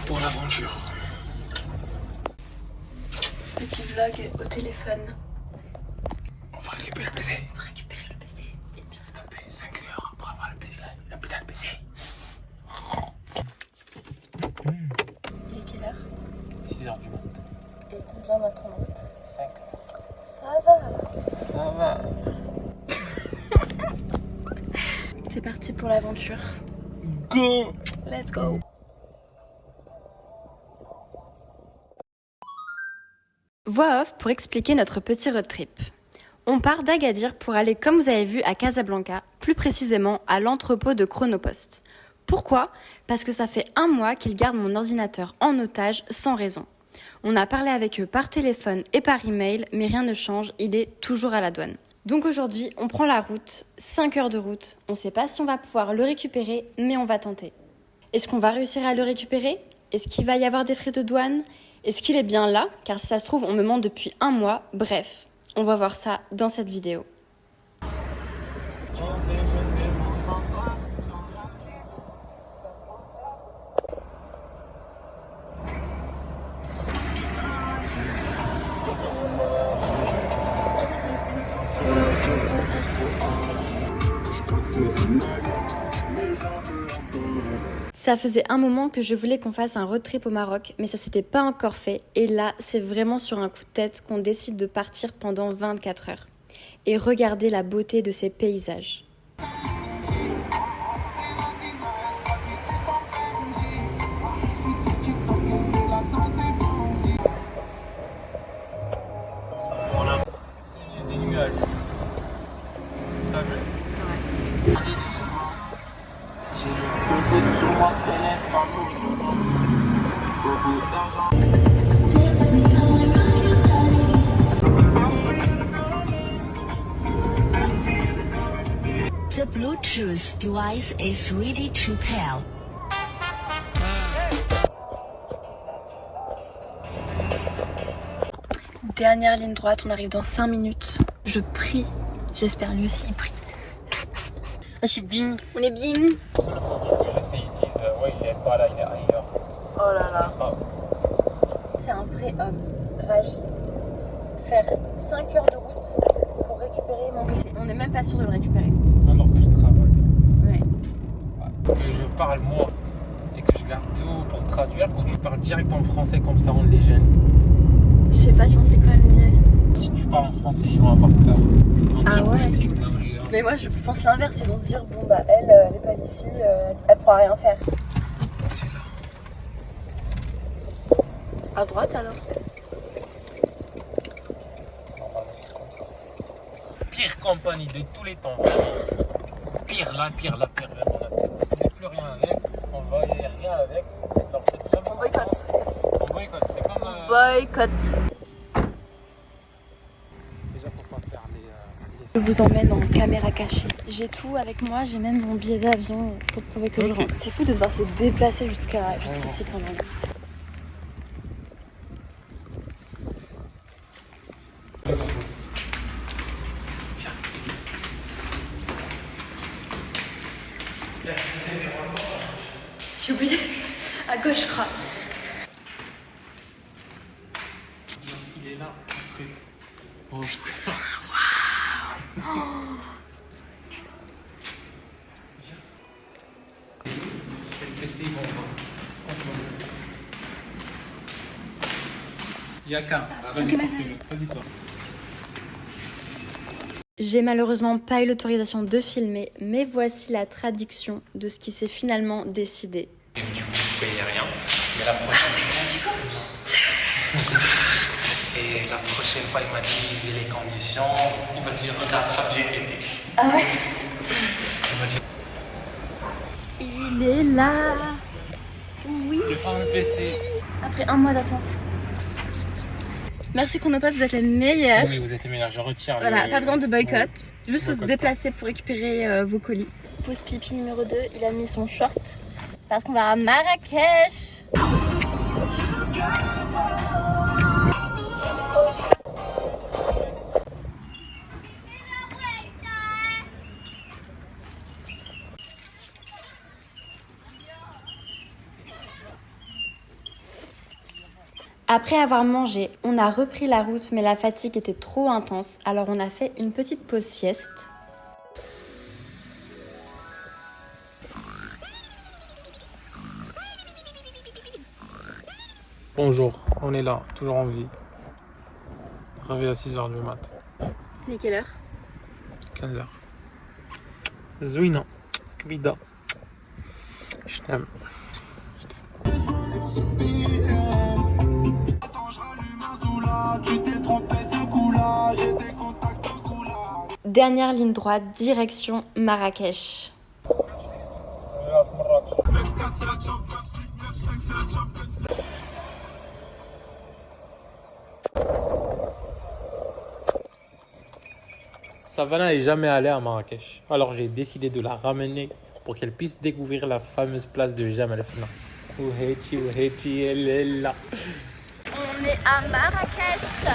pour l'aventure. Petit vlog au téléphone. On va récupérer le PC. On va récupérer le PC. S'il te plaît, 5 heures pour avoir le PC, le putain de PC. Il est quelle heure? 6h du mat. Et combien d'attente? 5 heures. Ça va. Ça va. C'est parti pour l'aventure. Go. Let's go. Voix off pour expliquer notre petit road trip. On part d'Agadir pour aller, comme vous avez vu, à Casablanca, plus précisément à l'entrepôt de Chronopost. Pourquoi? Parce que ça fait 1 mois qu'ils gardent mon ordinateur en otage sans raison. On a parlé avec eux par téléphone et par email, mais rien ne change, il est toujours à la douane. Donc aujourd'hui, on prend la route, 5 heures de route. On ne sait pas si on va pouvoir le récupérer, mais on va tenter. Est-ce qu'on va réussir à le récupérer? Est-ce qu'il va y avoir des frais de douane? Est-ce qu'il est bien là? Car si ça se trouve, on me ment depuis 1 mois. Bref, on va voir ça dans cette vidéo. Ça faisait un moment que je voulais qu'on fasse un road trip au Maroc, mais ça s'était pas encore fait. Et là, c'est vraiment sur un coup de tête qu'on décide de partir pendant 24 heures. Et regardez la beauté de ces paysages. C'est des nuages. T'as vu? Ouais. J'ai le téléphone sur moi, elle est pas lourde. Beaucoup d'argent. The Bluetooth device is ready to pair. Dernière ligne droite, on arrive dans 5 minutes. Je prie, j'espère lui aussi il prie. Je suis bien. On est bien. Le seul que je sais, ils disent ouais, il est pas là, il est ailleurs. Oh là là. C'est pas. C'est un vrai homme, Raji. Faire 5 heures de route pour récupérer mon PC. On n'est même pas sûr de le récupérer. Alors que je travaille. Ouais. Que je parle moi et que je garde tout pour traduire, ou tu parles direct en français comme ça on les gêne. Je sais pas, je pense que c'est quand même mieux. Si tu parles en français, ils vont avoir peur. Ah ouais. C'est une connerie, hein. Mais moi je pense l'inverse, ils vont se dire bon bah elle n'est pas d'ici, elle pourra rien faire. C'est là. À droite alors? Normalement, c'est comme ça. Pire compagnie de tous les temps, vraiment. Pire, vraiment, la pire. Vous faites plus rien avec, on va rien avec. Alors, faites jamais On boycotte. confiance. On boycotte, c'est comme. Boycott. Déjà, faut pas faire les. Je vous emmène en caméra cachée. J'ai tout avec moi, j'ai même mon billet d'avion pour prouver que je Ok. rentre. C'est fou de devoir se déplacer jusqu'ici quand même. J'ai oublié. À gauche, je crois. Il est là, le truc. Oh, putain. C'est le PC, bon, il y a qu'un. Ok, Vas-y, toi. J'ai malheureusement pas eu l'autorisation de filmer, mais voici la traduction de ce qui s'est finalement décidé. Et du coup, vous payez rien, mais la prochaine Et la prochaine fois, il m'a dit lisez les conditions. Il m'a dit regarde chaque GPT. Ah ouais? Il m'a dit Il est là. Oui. le fameux PC. Après 1 mois d'attente. Merci Chronopost, vous êtes les meilleurs. Oui, vous êtes les meilleurs, je retire. Voilà, pas besoin de boycott. Ouais. Juste faut se Boycott déplacer pour récupérer vos colis. Pause pipi numéro 2, il a mis son short parce qu'on va à Marrakech. Après avoir mangé, on a repris la route mais la fatigue était trop intense, alors on a fait une petite pause sieste. Bonjour, on est là, toujours en vie. Réveillé à 6h du mat. Il est quelle heure? 15h. Zouina, Kvida. Je t'aime. Dernière ligne droite, direction Marrakech. Savannah n'est jamais allée à Marrakech, alors j'ai décidé de la ramener pour qu'elle puisse découvrir la fameuse place de Jemaa el Fna. Ouhéti, elle est là. On est à Marrakech.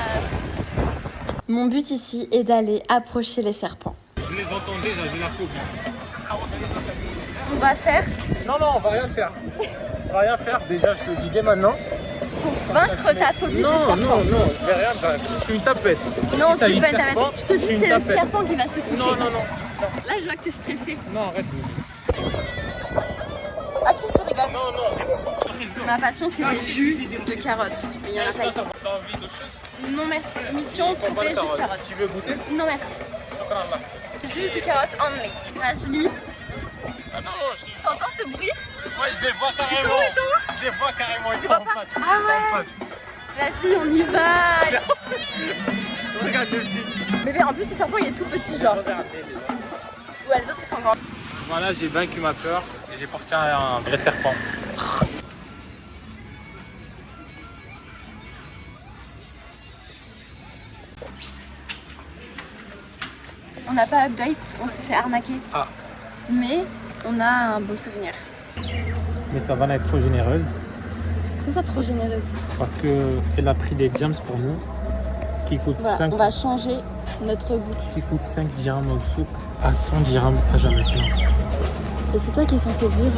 Mon but ici est d'aller approcher les serpents. Je les entends déjà, j'ai la phobie. On va faire Non, on va rien faire. On va rien faire, déjà je te le dis dès maintenant. pour vaincre ta phobie des serpents. Non, je vais rien faire. Je suis une tapette. Non, Si ça c'est vit pas une serpent, tapette. Je te dis, suis une c'est le tapette. serpent qui va se coucher. Non. Là, je vois que t'es stressé. Non, arrête. Ah si, tu rigoles. Non. Ma passion, c'est les jus de carottes. Mais il y en a pas ici. T'as envie d'autre chose? Non, merci. Mission, trouver jus de carottes. Tu veux goûter? Non, merci. Shukran là. Jus de carottes only. Rajli, Ah non, t'entends ce bruit? ouais, je les vois carrément. Ils sont où? Je les vois carrément, ils sont vois en pas? face. Ah Ils sont en ouais. face. Vas-y, on y va. Regarde aussi. Bébé, en plus, ce serpent, il est tout petit, genre. Ouais, les autres, ils sont grands. Voilà, j'ai vaincu ma peur et j'ai porté un vrai serpent. On n'a pas update, on s'est fait arnaquer. Ah. Mais on a un beau souvenir. Mais ça va être trop généreuse Que ça, trop généreuse. parce qu'elle a pris des diams pour nous qui coûtent Voilà, 5 on va changer notre boucle. qui coûte 5 dirhams au souk à 100 dirhams à Jemaa el Fna. Et c'est toi qui es censé dire.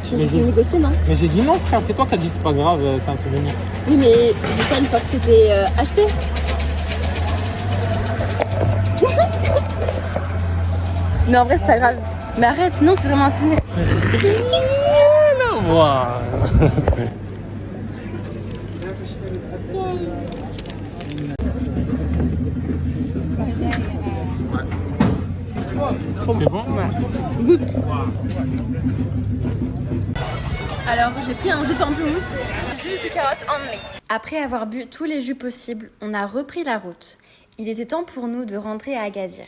Qui est Mais censé j'ai- négocier, non? Mais j'ai dit non frère, c'est toi qui as dit c'est pas grave, c'est un souvenir. Oui, mais j'ai dit ça une fois que c'était acheté. Mais en vrai, c'est pas grave. Mais arrête, non, c'est vraiment un souvenir. Wow. C'est bon? Alors, j'ai pris un jus pamplemousse. Jus de carotte only. Après avoir bu tous les jus possibles, on a repris la route. Il était temps pour nous de rentrer à Agadir.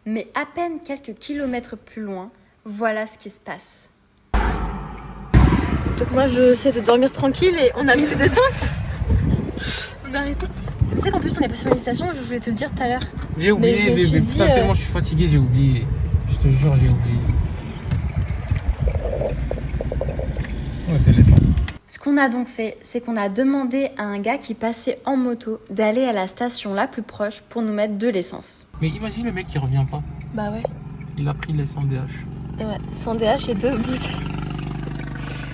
Mais à peine quelques kilomètres plus loin, voilà ce qui se passe. Donc moi, j'essaie de dormir tranquille et on a mis d'essence. On a arrêté. Tu sais qu'en plus, on est passé par une station, je voulais te le dire tout à l'heure. J'ai oublié, je me suis bébé. dit, Putain, tellement je suis fatigué, j'ai oublié. Je te jure, j'ai oublié. Ouais, c'est l'essence. Ce qu'on a donc fait, c'est qu'on a demandé à un gars qui passait en moto d'aller à la station la plus proche pour nous mettre de l'essence. Mais imagine le mec qui revient pas. Bah ouais. Il a pris l'essence DH. Et ouais, 100 DH et 2 bouteilles.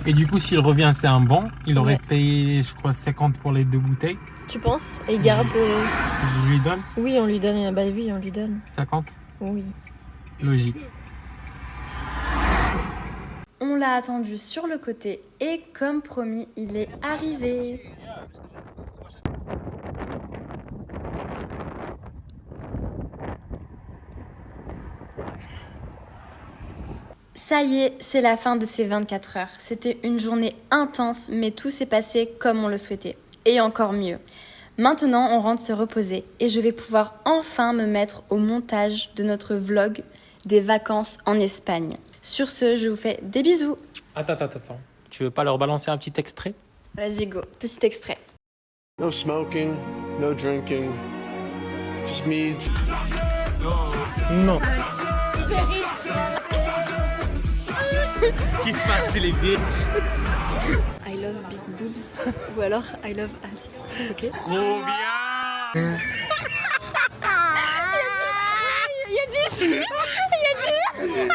Et du coup, s'il revient, c'est un banc. Il aurait Ouais. payé, je crois, 50 pour les 2 bouteilles. Tu penses? Et il garde... Je lui donne Oui, on lui donne. Bah oui, on lui donne. 50. Oui. Logique. On l'a attendu sur le côté et comme promis, il est arrivé. Ça y est, c'est la fin de ces 24 heures. C'était une journée intense, mais tout s'est passé comme on le souhaitait. Et encore mieux. Maintenant, on rentre se reposer et je vais pouvoir enfin me mettre au montage de notre vlog des vacances en Espagne. Sur ce, je vous fais des bisous. Attends. Tu veux pas leur balancer un petit extrait? Vas-y, go. Petit extrait. No smoking, no drinking, just me. Non. Qu'est-ce qui se passe chez les gays? I love big boobs ou alors I love ass. Ok. Trop bien. Il y a des chiens. Il y a des-